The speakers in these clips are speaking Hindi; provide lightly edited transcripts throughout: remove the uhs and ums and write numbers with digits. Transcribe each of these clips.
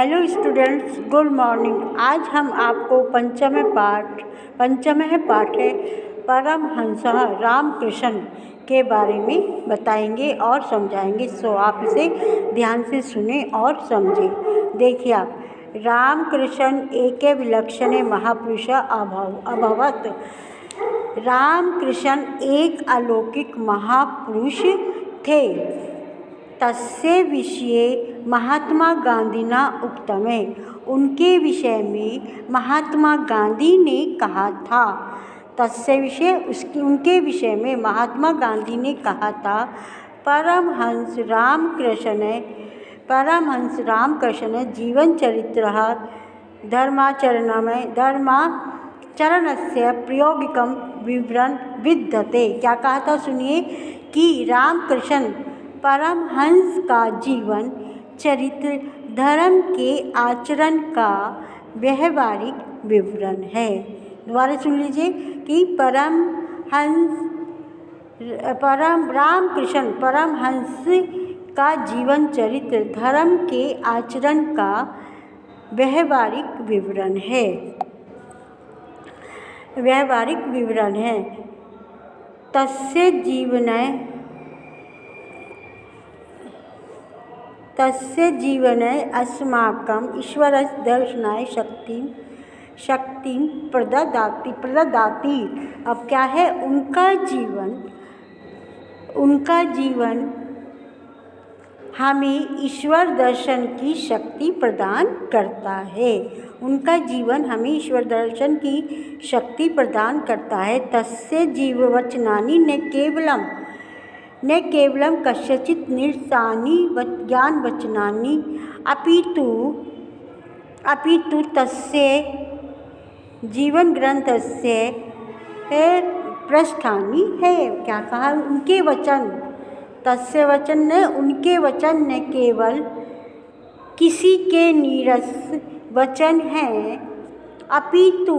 Hello students, good morning. आज हम आपको पंचम पाठ है परमहंसः रामकृष्ण के बारे में बताएंगे और समझाएंगे। सो आप इसे ध्यान से सुने और समझें। देखिए आप, रामकृष्ण एके विलक्षणे महापुरुष अभवत्। रामकृष्ण एक अलौकिक महापुरुष थे। तस्य विषये महात्मा गांधीना उक्तमे। उनके विषय में महात्मा गांधी ने कहा था। तस्य विषय उनके विषय में महात्मा गांधी ने कहा था। परमहंस रामकृष्ण जीवन चरित्र धर्माचरणस्य प्रायोगिकं विवरण विद्यते। क्या कहा था, सुनिए कि रामकृष्ण परमहंस का जीवन चरित्र धर्म के आचरण का व्यवहारिक विवरण है। दोबारा सुन लीजिए कि रामकृष्ण परमहंस का जीवन चरित्र धर्म के आचरण का व्यवहारिक विवरण है। तस्य जीवने अस्माकं ईश्वरस्य दर्शनाय शक्तिं प्रददाति। अब क्या है, उनका जीवन हमें ईश्वर दर्शन की शक्ति प्रदान करता है। उनका जीवन हमें ईश्वर दर्शन की शक्ति प्रदान करता है। तस्य जीववचनानि न केवलं कस्यचित् निरसानि ज्ञानवचनानि अपितु तस्य जीवनग्रन्थस्य पृष्ठानि है। क्या कहा, उनके वचन न केवल किसी के नीरस वचन हैं, अपितु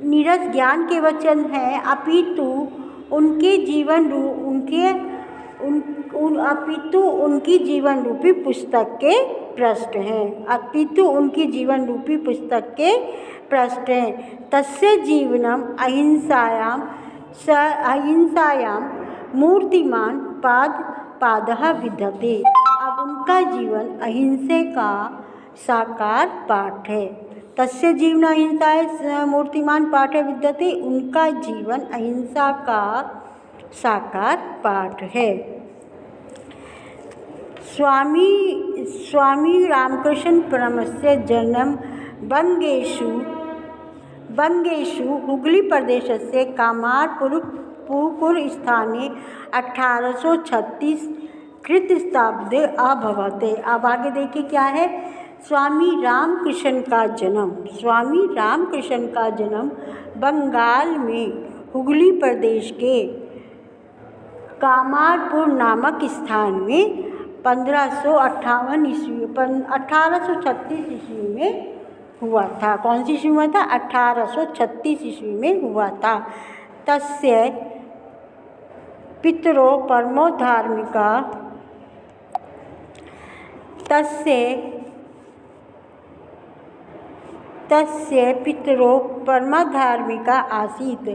नीरस ज्ञान के वचन हैं, अपितु उनकी जीवन रूपी पुस्तक के पृष्ठ हैं। तस्य जीवनम अहिंसायां मूर्तिमान पादः विद्यते। अब उनका जीवन अहिंसा का साकार पाठ है। तस्य जीवन अहिंसायां मूर्तिमान पाठ विद्यते। उनका जीवन अहिंसा का साकार पाठ है। स्वामी रामकृष्ण परमहंसस्य जन्म बंगेषु हुगली प्रदेशस्य कामारपुकुर स्थाने 1836 ख्रीष्टाब्दे अभवत्। अब आगे देखिए क्या है, स्वामी रामकृष्ण का जन्म बंगाल में हुगली प्रदेश के कामारपुर नामक स्थान में 1836 ईस्वी में हुआ था। कौन सी ईस्वी में था? 1836 ईस्वी में हुआ था। तस्य पितरो परमो धार्मिका आसीत्।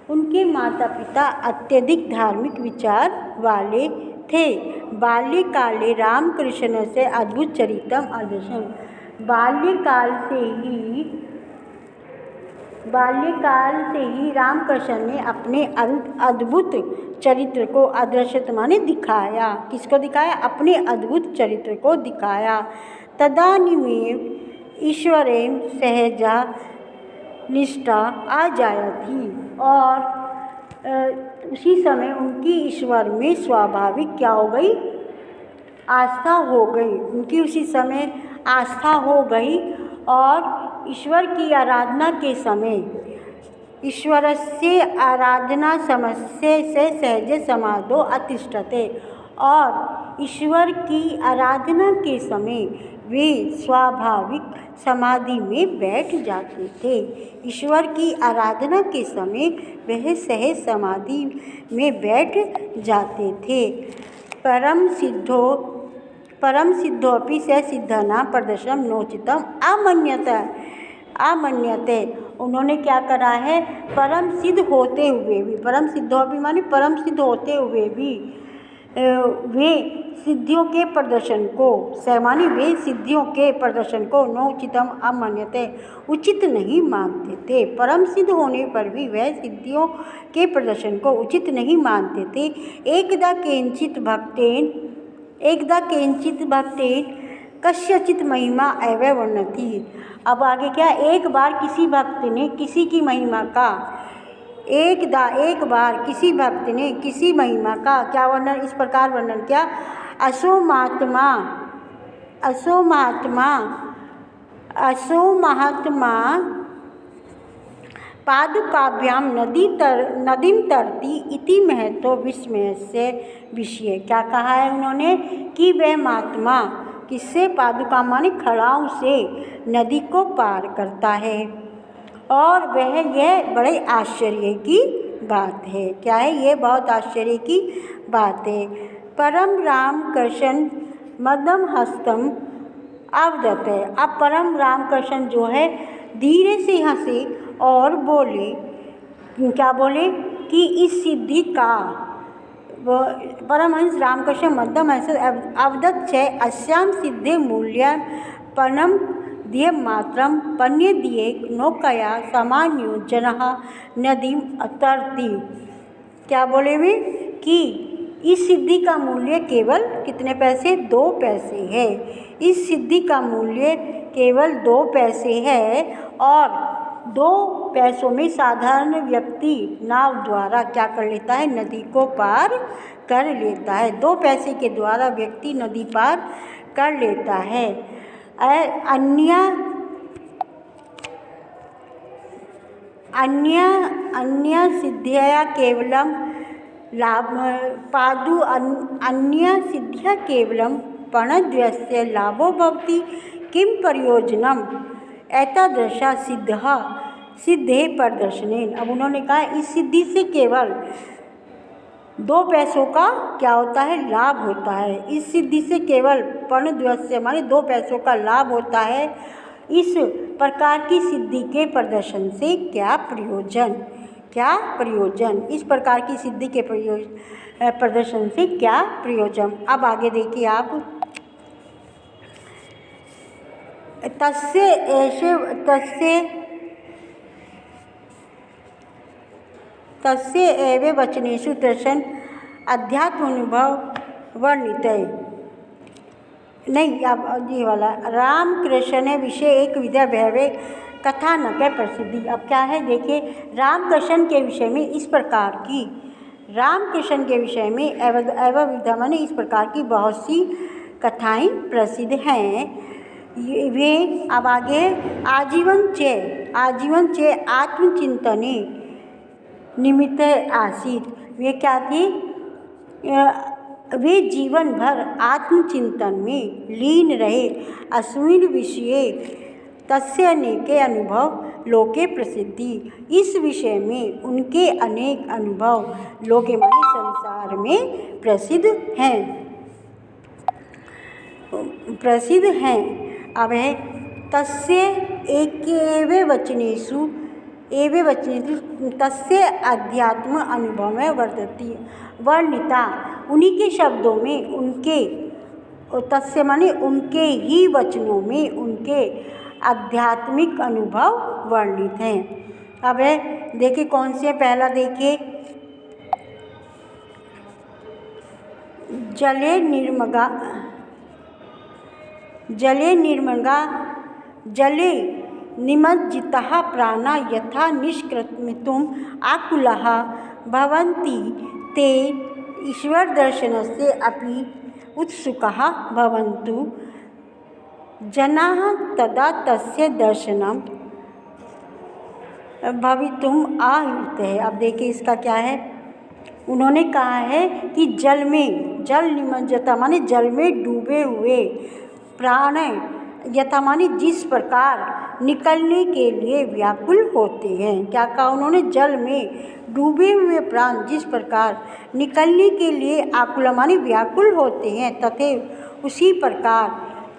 उनके माता पिता अत्यधिक धार्मिक विचार वाले थे। बाल्यकाले रामकृष्ण से अद्भुत चरित्रम आदर्शम। बाल्यकाल से ही रामकृष्ण ने अपने अद्भुत चरित्र को आदर्शित माने दिखाया। किसको दिखाया? अपने अद्भुत चरित्र को दिखाया। तदानीमेव ईश्वरेण सहजा निष्ठा आ जाया थी, और उसी समय उनकी ईश्वर में स्वाभाविक क्या हो गई? आस्था हो गई। उनकी उसी समय आस्था हो गई, और ईश्वर की आराधना के समय ईश्वरस्य आराधना समस्य से सहजे समाधो अतिष्ठते। और ईश्वर की आराधना के समय वे स्वाभाविक समाधि में बैठ जाते थे। ईश्वर की आराधना के समय वह सहज समाधि में बैठ जाते थे। परम सिद्धो परम सिद्धोपि स सिद्धना प्रदर्शनम नोचितम आमन्यते। उन्होंने क्या करा है, परम सिद्ध होते हुए भी, परम सिद्धोपि माने परम सिद्ध होते हुए भी वे सिद्धियों के प्रदर्शन को, सैमानी वे सिद्धियों के प्रदर्शन को नोचितम अमान्यते उचित नहीं मानते थे। परम सिद्ध होने पर भी वह सिद्धियों के प्रदर्शन को उचित नहीं मानते थे। एकदा केंचित भक्तेन कस्यचित महिमा एव वर्णति। अब आगे क्या, एक बार किसी भक्त ने किसी की महिमा का, एक बार किसी भक्त ने किसी महिमा का क्या वर्णन, इस प्रकार वर्णन किया, असो महात्मा पादुकाभ्याम नदीम तरती इति महतो विस्मय से विषय। क्या कहा है उन्होंने कि वह महात्मा किससे, पादुका माने खड़ाओं से नदी को पार करता है, और वह यह बड़े आश्चर्य की बात है। क्या है ये, बहुत आश्चर्य की बात है। परम रामकृष्ण मदम हस्तम अवदत है। अब परम रामकृष्ण जो है धीरे से हंसे और बोले, क्या बोले कि इस सिद्धि का, परमहंस रामकृष्ण मध्यम अवदत छे अस्याम सिद्धे मूल्य पनम दिए मात्रम पन्य दिए नौकया सामान्यो जनः नदीम अतरती। क्या बोले वे कि इस सिद्धि का मूल्य केवल कितने पैसे, 2 पैसे है। इस सिद्धि का मूल्य केवल 2 पैसे है, और 2 पैसों में साधारण व्यक्ति नाव द्वारा क्या कर लेता है, नदी को पार कर लेता है। 2 पैसे के द्वारा व्यक्ति नदी पार कर लेता है। अन्य सिद्धिया केवलम अन्य सिद्धिया केवलम पणद्वस्य लाभो भवति किं प्रयोजनम एतादृशा सिद्धे प्रदर्शनेन। अब उन्होंने कहा इस सिद्धि से केवल 2 पैसों का क्या होता है, लाभ होता है। इस सिद्धि से केवल पणद्वस्य माने 2 पैसों का लाभ होता है। इस प्रकार की सिद्धि के प्रदर्शन से क्या प्रयोजन, इस प्रकार की सिद्धि के प्रदर्शन से क्या प्रयोजन। अब आगे देखिए आप, तस्य एव वचनेषु दर्शन अध्यात्मानुभव वर्णित नहीं। अब ये वाला रामकृष्ण विषय एक विद्या भैवे कथानक है प्रसिद्धि। अब क्या है देखिए, रामकृष्ण के विषय में इस प्रकार की, रामकृष्ण के विषय में एवं विद्या माने इस प्रकार की बहुत सी कथाएं प्रसिद्ध हैं। वे अब आगे आजीवन चे आत्मचिंतने निमित्त आसीत। वे क्या थी, वे जीवन भर आत्मचिंतन में लीन रहे। अस्मिन् विषये तस्य अनेके अनुभव लोके प्रसिद्धि। इस विषय में उनके अनेक अनुभव लोके माने संसार में प्रसिद्ध हैं। अब है तस्य एकेव वचनेषु तस्य अध्यात्म अनुभव में वर्णिता। उन्हीं के शब्दों में उनके, तस्य माने उनके ही वचनों में उनके आध्यात्मिक अनुभव वर्णित हैं। अब है देखिए कौन से, पहला देखिए, जले निमज्जितः प्राणा यथा निष्क्रमितुम् आकुलाः भवन्ति ते ईश्वरदर्शनस्य अपि उत्सुकाः भवन्तु जनाः तदा तस्य दर्शनं भवितुम् आयुते। अब देखिए इसका क्या है, उन्होंने कहा है कि जल निमज्जता माने जल में डूबे हुए प्राण यथा माने जिस प्रकार निकलने के लिए व्याकुल होते हैं। क्या कहा उन्होंने, जल में डूबे हुए प्राण जिस प्रकार निकलने के लिए आकुल माने व्याकुल होते हैं, तथे उसी प्रकार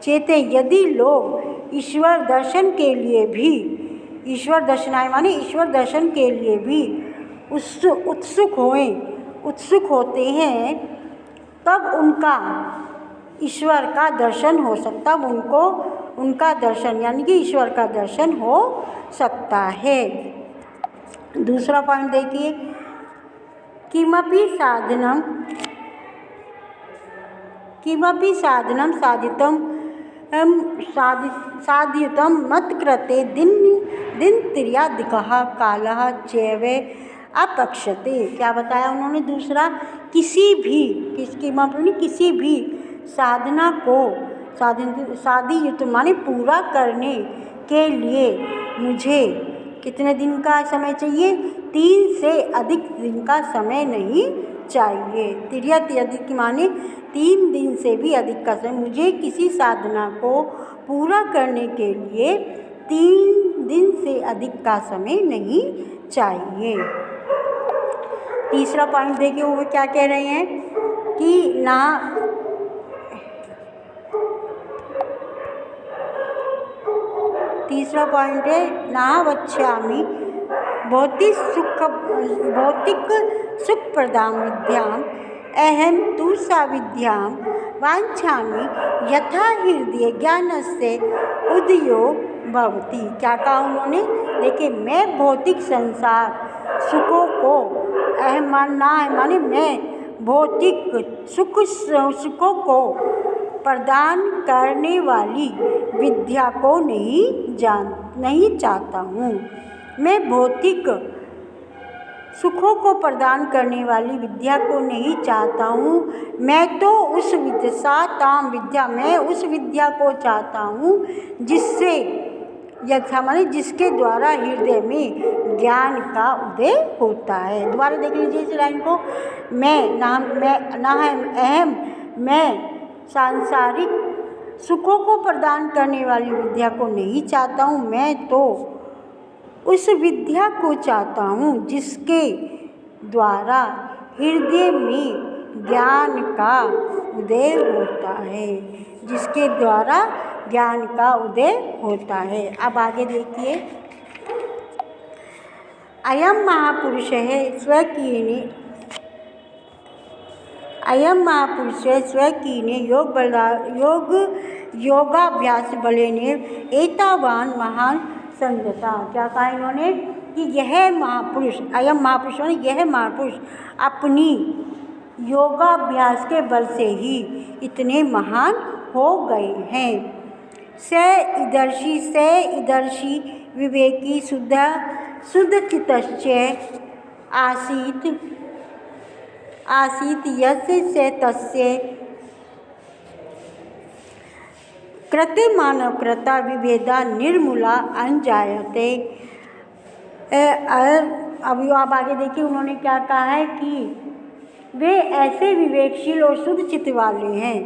चेते यदि लोग ईश्वर दर्शन के लिए भी, ईश्वर दर्शनाय माने ईश्वर दर्शन के लिए भी उत्सुक होते हैं, तब उनका ईश्वर का दर्शन हो सकता, तब उनको उनका दर्शन यानी कि ईश्वर का दर्शन हो सकता है। दूसरा पॉइंट देखिए, किमपि साधनं साधितं मत्कृते दिनत्रयाधिकः कालः चैव अपक्षते। क्या बताया उन्होंने? दूसरा, किसी भी साधना को साधित माने पूरा करने के लिए मुझे कितने दिन का समय चाहिए? 3 से अधिक दिन का समय नहीं चाहिए। त्रियाधिक माने 3 दिन से भी अधिक का समय, मुझे किसी साधना को पूरा करने के लिए 3 दिन से अधिक का समय नहीं चाहिए। तीसरा पॉइंट देखिए, वो क्या कह रहे हैं कि ना तीसरा पॉइंट है ना वक्ष्यामि भौतिक सुख प्रदां विद्याम अहम तु सा विद्याम वाञ्छामि यथा हृदय ज्ञानस्य उदयो भवति। क्या कहा उन्होंने? देखिए, मैं भौतिक संसार सुखों को अहम मानना है माने मैं भौतिक सुखों को प्रदान करने वाली विद्या को नहीं चाहता हूँ। मैं भौतिक सुखों को प्रदान करने वाली विद्या को नहीं चाहता हूँ। मैं तो उस विद्या मैं उस विद्या को चाहता हूँ जिससे यथा माने जिसके द्वारा हृदय में ज्ञान का उदय होता है। दोबारा देख लीजिए इस लाइन को, मैं सांसारिक सुखों को प्रदान करने वाली विद्या को नहीं चाहता हूँ, मैं तो उस विद्या को चाहता हूँ जिसके द्वारा हृदय में ज्ञान का उदय होता है, जिसके द्वारा ज्ञान का उदय होता है। अब आगे देखिए, अयम महापुरुषः स्वकीने योगाभ्यास बलेन एतावान महान संगता। क्या कहा इन्होंने कि यह महापुरुष अपनी योगाभ्यास के बल से ही इतने महान हो गए हैं। स ईदर्शी विवेकी शुद्ध चित्तश्च आसीत यस्य स तस्य कृते मानवकृता विभेदा निर्मूला अनजायते। अब आगे देखिए उन्होंने क्या कहा है कि वे ऐसे विवेकशील और शुद्ध चित्त वाले हैं,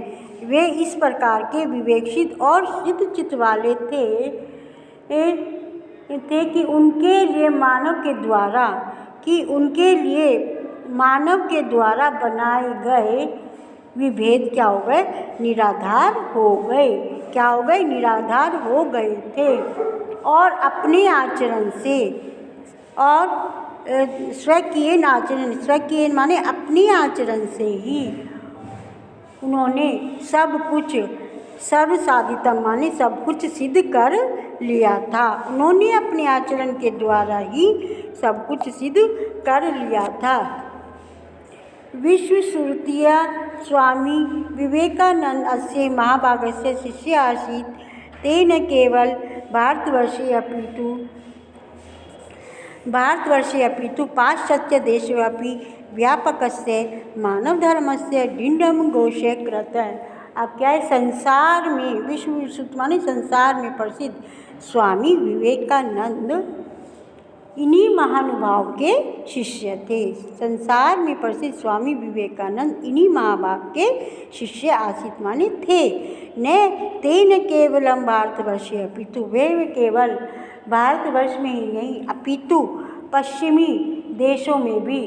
वे इस प्रकार के विवेकशील और शुद्ध चित्त वाले थे कि उनके लिए मानव के द्वारा बनाए गए विभेद क्या हो गए? निराधार हो गए। क्या हो गए? निराधार हो गए थे। और अपने आचरण से और स्वकीय माने अपने आचरण से ही उन्होंने सब कुछ सर्वसाधितम माने सब कुछ सिद्ध कर लिया था। उन्होंने अपने आचरण के द्वारा ही सब कुछ सिद्ध कर लिया था। विश्वश्रुतीय स्वामी विवेकानंद अस्य महाभागस्य शिष्य आसीत्। तेन केवल भारतवर्षे अपितु पाश्चात्यदेशेऽपि व्यापकस्य मानवधर्मस्य ढिण्डं घोषे कृतः। अब क्या है? संसार में प्रसिद्ध स्वामी विवेकानंद इन्हीं महानुभाव के शिष्य थे। संसार में प्रसिद्ध स्वामी विवेकानंद इन्हीं महाभाव के शिष्य आसित माने थे। न तेन केवलम भारतवर्षे अपितु, वे केवल भारतवर्ष में ही नहीं अपितु पश्चिमी देशों में भी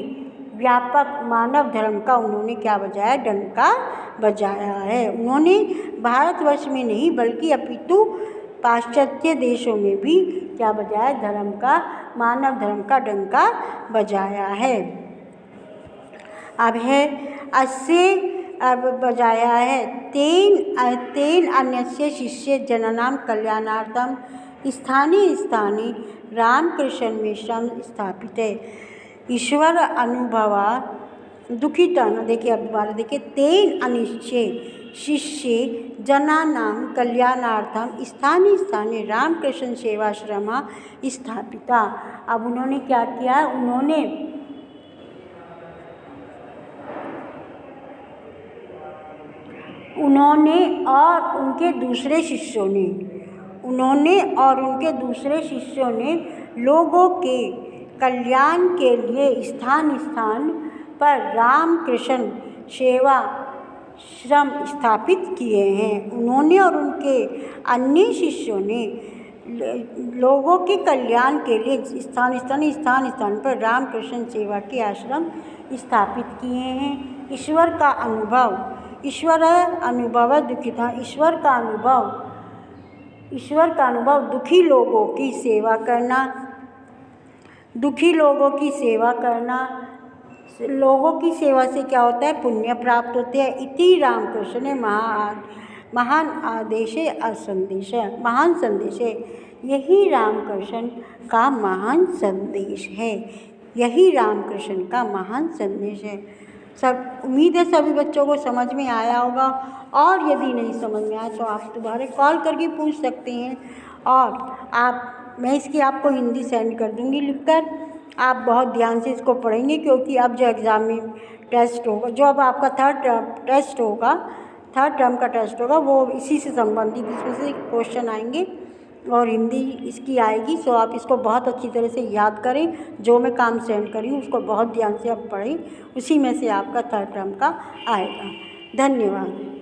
व्यापक मानव धर्म का उन्होंने क्या बजाया, डंका बजाया है। उन्होंने भारतवर्ष में नहीं बल्कि अपितु पाश्चात्य देशों में भी क्या बजाया, धर्म का, मानव धर्म का डंका बजाया है। अब है अस्य, अब बजाया है तेन अन्यस्य शिष्य जननाम कल्याणार्थम स्थानीय स्थानीय रामकृष्ण मिशन स्थापित है। ईश्वर अनुभवा दुखिता न, देखिए अब दोबारा देखिए, तेन अनिश्चय शिष्य जनानाम कल्याणार्थम स्थानीय स्थानीय रामकृष्ण सेवाश्रमा स्थापिता। अब उन्होंने क्या किया, उन्होंने और उनके दूसरे शिष्यों ने लोगों के कल्याण के लिए स्थान स्थान पर रामकृष्ण सेवा श्रम स्थापित किए हैं। उन्होंने और उनके अन्य शिष्यों ने लोगों के कल्याण के लिए स्थान स्थान पर रामकृष्ण सेवा के आश्रम स्थापित किए हैं। ईश्वर का अनुभव दुखिता, ईश्वर का अनुभव दुखी लोगों की सेवा करना, लोगों की सेवा से क्या होता है, पुण्य प्राप्त होते हैं। इति रामकृष्ण महान संदेश है। यही रामकृष्ण का महान संदेश है। सब उम्मीद है सभी बच्चों को समझ में आया होगा, और यदि नहीं समझ में आया तो आप दोबारा कॉल करके पूछ सकते हैं, और मैं इसकी आपको हिंदी सेंड कर दूँगी लिखकर। आप बहुत ध्यान से इसको पढ़ेंगे, क्योंकि अब जो एग्ज़ाम में टेस्ट होगा, जो अब आपका थर्ड टर्म का टेस्ट होगा, वो इसी से संबंधित इसमें से क्वेश्चन आएंगे और हिंदी इसकी आएगी। सो आप इसको बहुत अच्छी तरह से याद करें। जो मैं काम सेंड करी हूँ उसको बहुत ध्यान से आप पढ़ें, उसी में से आपका थर्ड टर्म का आएगा। धन्यवाद।